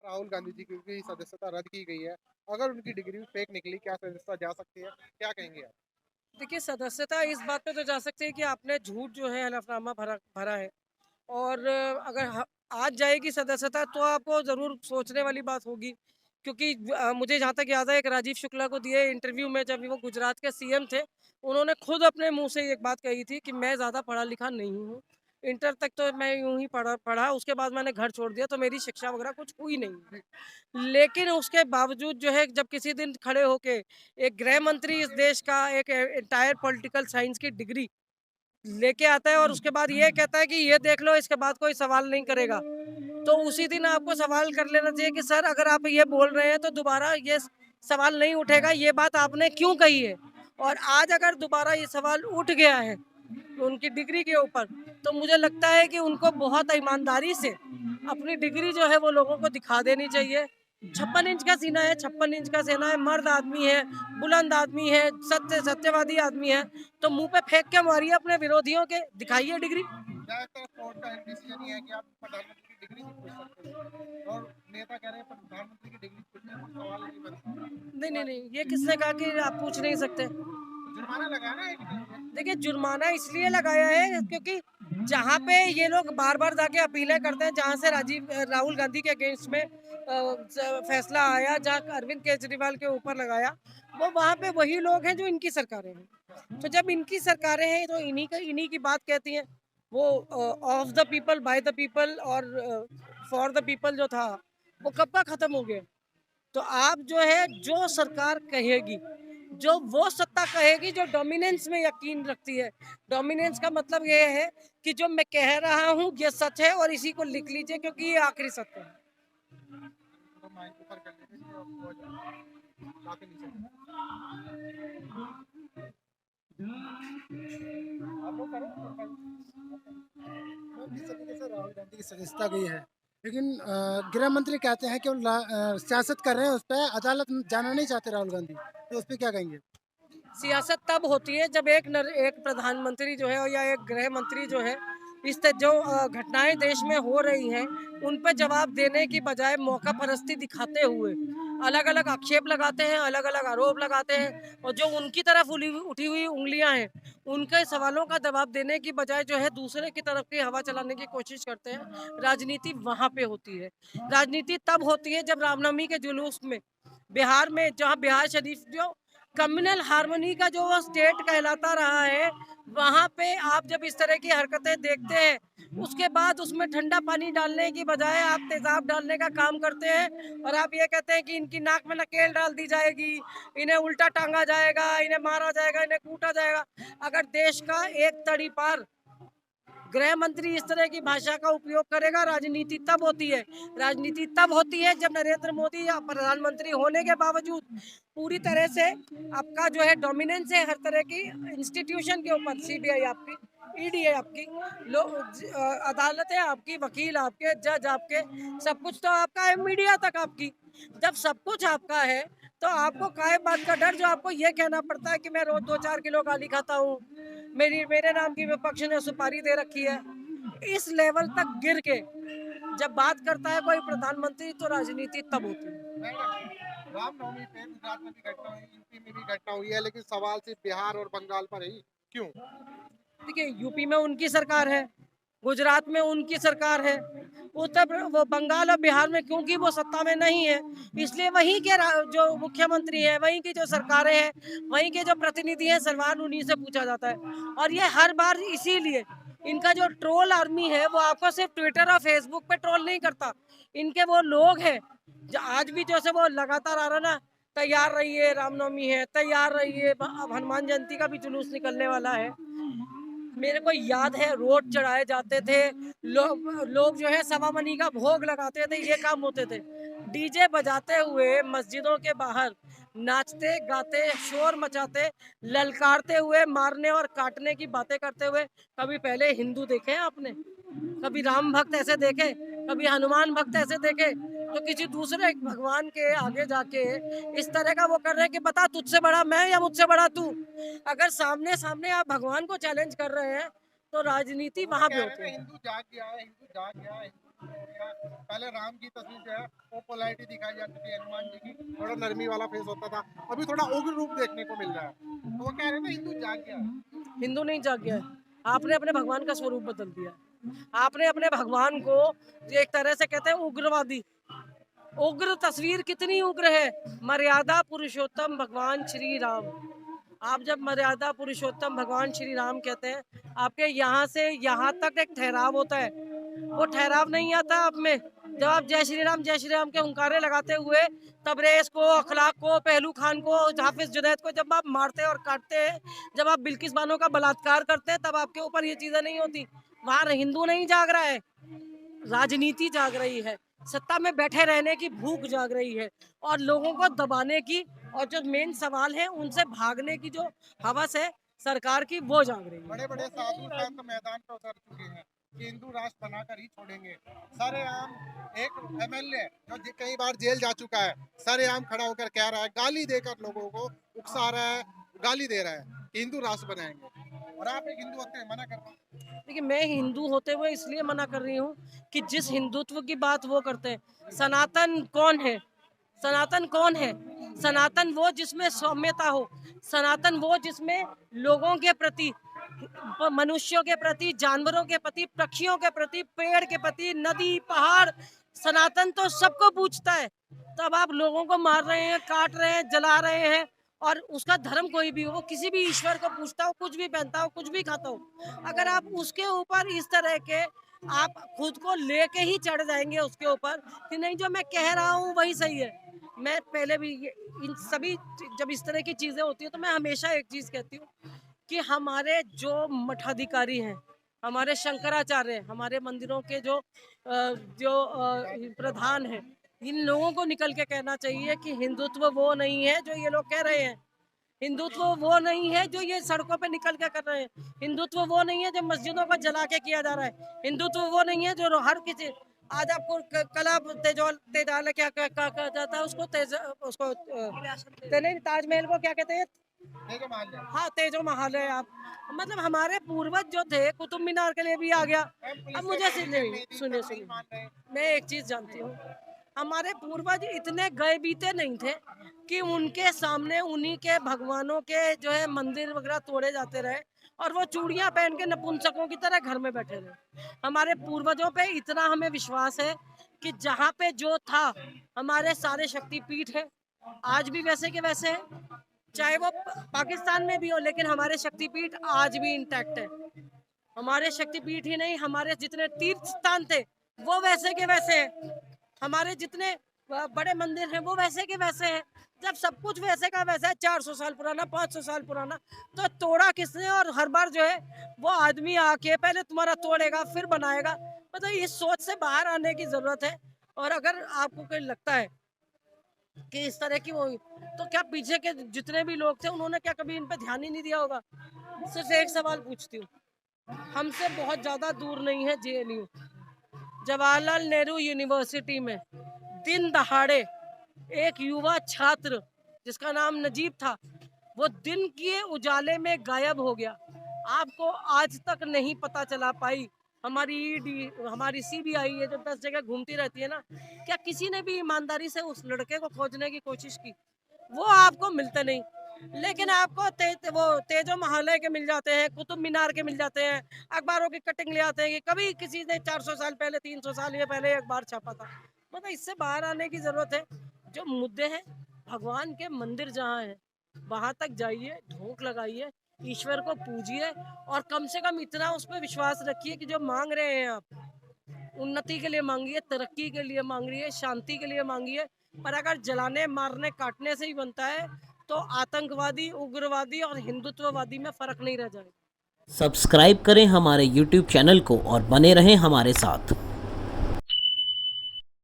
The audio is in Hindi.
राहुल गांधी जी की भी सदस्यता रद्द की गई है। अगर उनकी डिग्री फेक निकली, क्या सदस्यता जा सकती है? क्या कहेंगे आप? देखिए, सदस्यता इस बात पे तो जा सकती है कि आपने झूठ जो है हलफनामा भरा भरा है। और अगर आज जाएगी सदस्यता तो आपको जरूर सोचने वाली बात होगी, क्योंकि मुझे जहाँ तक याद है एक राजीव शुक्ला को दिए इंटरव्यू में जब वो गुजरात के सीएम थे, उन्होंने खुद अपने मुंह से एक बात कही थी कि मैं ज़्यादा पढ़ा लिखा नहीं हूँ। इंटर तक तो मैं यूं ही पढ़ा पढ़ा उसके बाद मैंने घर छोड़ दिया, तो मेरी शिक्षा वगैरह कुछ हुई नहीं। लेकिन उसके बावजूद जो है जब किसी दिन खड़े होके एक गृह मंत्री इस देश का एक एंटायर पॉलिटिकल साइंस की डिग्री लेके आता है और उसके बाद ये कहता है कि ये देख लो, इसके बाद कोई सवाल नहीं करेगा, तो उसी दिन आपको सवाल कर लेना चाहिए कि सर अगर आप ये बोल रहे हैं तो दोबारा ये सवाल नहीं उठेगा, ये बात आपने क्यों कही है। और आज अगर दोबारा ये सवाल उठ गया है उनकी डिग्री के ऊपर, तो मुझे लगता है कि उनको बहुत ईमानदारी से अपनी डिग्री जो है वो लोगों को दिखा देनी चाहिए। 56 इंच का सीना है, 56 इंच का सीना है, मर्द आदमी है, बुलंद आदमी है, सत्यवादी आदमी है, तो मुंह पे फेंक के मारिए अपने विरोधियों के, दिखाइए डिग्री। ज्यादातर कोर्ट का डिसीजन ये है कि आप प्रधानमंत्री की डिग्री नहीं पूछ सकते हो, और नेता कह रहे हैं प्रधानमंत्री की डिग्री पूछने में कोई सवाल नहीं बनता। नहीं नहीं नहीं, ये किसने कहा कि आप पूछ नहीं सकते। जुर्माना लगा ना एक देखिए, जुर्माना इसलिए लगाया है क्योंकि जहाँ पे ये लोग बार बार जाके अपीलें करते हैं, जहाँ से राहुल गांधी के अगेंस्ट में फैसला आया, जहाँ अरविंद केजरीवाल के ऊपर लगाया, वो वहाँ पे वही लोग हैं जो इनकी सरकारें हैं। तो जब इनकी सरकारें हैं तो इन्हीं की बात कहती हैं। वो of the people by the people और फॉर द पीपल जो था, वो कब का खत्म हो गया। तो आप जो है जो सरकार कहेगी, जो वो सत्ता कहेगी जो डोमिनेंस में यकीन रखती है। डोमिनेंस का मतलब ये है कि जो मैं कह रहा हूँ ये सच है और इसी को लिख लीजिए क्योंकि ये आखिरी सत्य है। तो माइंड ऊपर कर लेते थे और बहुत काफी नीचे आप लोग करें जिस तरीके से राहुल गांधी की सदस्यता गई है, लेकिन गृह मंत्री कहते हैं कि वो सियासत कर रहे हैं, उस पर अदालत में जाना नहीं चाहते राहुल गांधी, तो उस पर क्या कहेंगे? सियासत तब होती है जब एक प्रधानमंत्री जो है या एक गृह मंत्री जो है जो घटनाएं देश में हो रही हैं उन पर जवाब देने की बजाय मौका परस्ती दिखाते हुए अलग अलग आक्षेप लगाते हैं, अलग अलग आरोप लगाते हैं, और जो उनकी तरफ उठी हुई उंगलियां हैं उनके सवालों का जवाब देने की बजाय जो है दूसरे की तरफ की हवा चलाने की कोशिश करते हैं। राजनीति वहां पे होती है। राजनीति तब होती है जब रामनवमी के जुलूस में बिहार में, जहां बिहार शरीफ जो कम्युनल हार्मनी का जो स्टेट कहलाता रहा है, वहां पे आप जब इस तरह की हरकतें देखते हैं उसके बाद उसमें ठंडा पानी डालने की बजाय आप तेजाब डालने का काम करते हैं, और आप ये कहते हैं कि इनकी नाक में नकेल डाल दी जाएगी, इन्हें उल्टा टांगा जाएगा, इन्हें मारा जाएगा, इन्हें कूटा जाएगा। अगर देश का एक तड़ी पार गृह मंत्री इस तरह की भाषा का उपयोग करेगा, राजनीति तब होती है। राजनीति तब होती है जब नरेंद्र मोदी या प्रधानमंत्री होने के बावजूद पूरी तरह से आपका जो है डोमिनेंस है हर तरह की इंस्टीट्यूशन के ऊपर। सीबीआई आपकी, ईडी है आपकी, अदालत है आपकी, वकील आपके, जज आपके, सब कुछ तो आपका है, मीडिया तक आपकी। जब सब कुछ आपका है तो आपको काय बात का डर जो आपको ये कहना पड़ता है कि मैं रोज 2-4 किलो गाली खाता हूँ, मेरे नाम की विपक्ष ने सुपारी दे रखी है। इस लेवल तक गिर के जब बात करता है कोई प्रधानमंत्री तो राजनीति तब होती है। रामनवमी पे गुजरात में भी घटना हुई, यूपी में भी घटना हुई है, लेकिन सवाल सिर्फ बिहार और बंगाल पर ही क्यों? देखिए, यूपी में उनकी सरकार है, गुजरात में उनकी सरकार है, वो बंगाल और बिहार में क्योंकि वो सत्ता में नहीं है, इसलिए वहीं के जो मुख्यमंत्री है, वहीं की जो सरकारें हैं, वहीं के जो प्रतिनिधि हैं, सवाल उन्हीं से पूछा जाता है। और ये हर बार इसीलिए इनका जो ट्रोल आर्मी है वो आपको सिर्फ ट्विटर और फेसबुक पे ट्रोल नहीं करता, इनके वो लोग हैं जो आज भी जैसे वो लगातार आ रहा ना, तैयार रहिए रामनवमी है, तैयार रहिए, अब हनुमान जयंती का भी जुलूस निकलने वाला है। मेरे को याद है रोड चढ़ाए जाते थे, लोग जो है सवा मनी का भोग लगाते थे, ये काम होते थे। डीजे बजाते हुए मस्जिदों के बाहर नाचते गाते शोर मचाते ललकारते हुए मारने और काटने की बातें करते हुए कभी पहले हिंदू देखे हैं आपने? कभी राम भक्त ऐसे देखे, कभी हनुमान भक्त ऐसे देखे? तो किसी दूसरे भगवान के आगे जाके इस तरह का वो कर रहे हैं कि बता तुझसे बड़ा मैं या मुझसे बड़ा तू। अगर सामने सामने आप भगवान को चैलेंज कर रहे हैं तो राजनीति वहां पे होती है। हिंदू जाग गया है, हिंदू जाग गया है, हिंदू हो गया। पहले राम की तस्वीर जो है वो पोलैरिटी दिखाई जाती थी, हनुमान जी की थोड़ा नरमी वाला फेस होता था, अभी थोड़ा उग्र रूप देखने को मिल रहा है। तो वो कह रहे हैं ना हिंदू जाग गया है। हिंदू नहीं जाग गया है, आपने अपने भगवान का स्वरूप बदल दिया। आपने अपने भगवान को एक तरह से कहते हैं उग्रवादी। उग्र तस्वीर कितनी उग्र है, मर्यादा पुरुषोत्तम भगवान श्री राम। आप जब मर्यादा पुरुषोत्तम भगवान श्री राम कहते हैं, आपके यहाँ से यहाँ तक एक ठहराव होता है, वो ठहराव नहीं आता आप में। जब आप जय श्री राम के हुंकारे लगाते हुए तबरेज को, अखलाक को, पहलू खान को, हाफिज जुनैद को जब आप मारते और काटते हैं, जब आप बिल्किस बानो का बलात्कार करते हैं, तब आपके ऊपर ये चीजें नहीं होती। वहां हिंदू नहीं जाग रहा है, राजनीति जाग रही है, सत्ता में बैठे रहने की भूख जाग रही है और लोगों को दबाने की और जो मेन सवाल है उनसे भागने की जो हवस है सरकार की, वो जाग रही है। बड़े बड़े साधु संत मैदान पर उतर चुके हैं कि हिंदू राष्ट्र बनाकर ही छोड़ेंगे। सरेआम एक एमएलए जो कई बार जेल जा चुका है, सरेआम खड़ा होकर कह रहा है, गाली देकर लोगों को उकसा रहा है, गाली दे रहा है कि हिंदू राष्ट्र बनाएंगे, और आप एक हिंदू होते हैं मना कर रहे हैं। देखिए, मैं हिंदू होते हुए इसलिए मना कर रही हूँ कि जिस हिंदुत्व की बात वो करते हैं, सनातन कौन है? सनातन कौन है? सनातन वो जिसमें सौम्यता हो, सनातन वो जिसमें लोगों के प्रति, मनुष्यों के प्रति, जानवरों के प्रति, पक्षियों के प्रति, पेड़ के प्रति, नदी पहाड़, सनातन तो सबको पूछता है। तब आप लोगों को मार रहे हैं, काट रहे हैं, जला रहे हैं, और उसका धर्म कोई भी हो, वो किसी भी ईश्वर को पूछता हो, कुछ भी पहनता हो, कुछ भी खाता हो, अगर आप उसके ऊपर इस तरह के आप खुद को लेके ही चढ़ जाएंगे उसके ऊपर कि नहीं जो मैं कह रहा हूँ वही सही है। मैं पहले भी इन सभी जब इस तरह की चीजें होती है तो मैं हमेशा एक चीज कहती हूँ कि हमारे जो मठाधिकारी हैं, हमारे शंकराचार्य, हमारे मंदिरों के जो प्रधान हैं, इन लोगों को निकल के कहना चाहिए कि हिंदुत्व वो नहीं है जो ये लोग कह रहे हैं। हिंदुत्व वो नहीं है जो ये सड़कों पे निकल के कर रहे हैं। हिंदुत्व वो नहीं है जो मस्जिदों को जला के किया जा रहा है। हिंदुत्व वो नहीं है जो हर किसी, आज आपको कला तेजाल क्या कहा जाता है उसको, ताजमहल को क्या कहते हैं? हाँ, तेजो महल है। आप मतलब हमारे पूर्वज जो थे, कुतुब मीनार के लिए भी आ गया। अब मुझे सुनिए, मैं एक चीज जानती हूँ, हमारे पूर्वज इतने गए बीते नहीं थे कि उनके सामने उन्हीं के भगवानों के जो है मंदिर वगैरह तोड़े जाते रहे और वो चूड़ियां पहन के नपुंसकों की तरह घर में बैठे रहे। हमारे पूर्वजों पे इतना हमें विश्वास है कि जहाँ पे जो था, हमारे सारे शक्तिपीठ है आज भी वैसे के वैसे है, चाहे वो पाकिस्तान में भी हो, लेकिन हमारे शक्तिपीठ आज भी इंटैक्ट है। हमारे शक्तिपीठ ही नहीं, हमारे जितने तीर्थ स्थान थे वो वैसे के वैसे हैं। हमारे जितने बड़े मंदिर हैं वो वैसे के वैसे हैं। जब सब कुछ वैसे का वैसा है, 400 साल पुराना, 500 साल पुराना, तो तोड़ा किसने? और हर बार जो है वो आदमी आके पहले तुम्हारा तोड़ेगा फिर बनाएगा। मतलब इस सोच से बाहर आने की जरूरत है। और अगर आपको कोई लगता है कि इस तरह की वो, तो क्या पीछे के जितने भी लोग थे उन्होंने क्या कभी इन पे ध्यान ही नहीं दिया होगा? सिर्फ एक सवाल पूछती हूँ, हमसे बहुत ज्यादा दूर नहीं है JNU, जवाहरलाल नेहरू यूनिवर्सिटी में दिन दहाड़े एक युवा छात्र जिसका नाम नजीब था, वो दिन के उजाले में गायब हो गया। आपको आज तक नहीं पता चला पाई। हमारी ED, हमारी CBI ये जो 10 जगह घूमती रहती है ना, क्या किसी ने भी ईमानदारी से उस लड़के को खोजने की कोशिश की? वो आपको मिलते नहीं। लेकिन आपको वो तेजो महालय के मिल जाते हैं, कुतुब मीनार के मिल जाते हैं, अखबारों की कटिंग ले आते हैं कि कभी किसी ने 400 साल पहले, 300 साल ये पहले अखबार छापा था। मतलब इससे बाहर आने की जरूरत है। जो मुद्दे हैं, भगवान के मंदिर जहाँ है वहां तक जाइए, ढोक लगाइए, ईश्वर को पूजिए और कम से कम इतना उस पर विश्वास रखिए कि जो मांग रहे हैं आप, उन्नति के लिए मांगिए, तरक्की के लिए मांगिए, शांति के लिए मांगिए। पर अगर जलाने, मारने, काटने से ही बनता है तो आतंकवादी, उग्रवादी और हिंदुत्ववादी में फर्क नहीं रह जाएगा। सब्सक्राइब करें हमारे YouTube चैनल को और बने रहें हमारे साथ।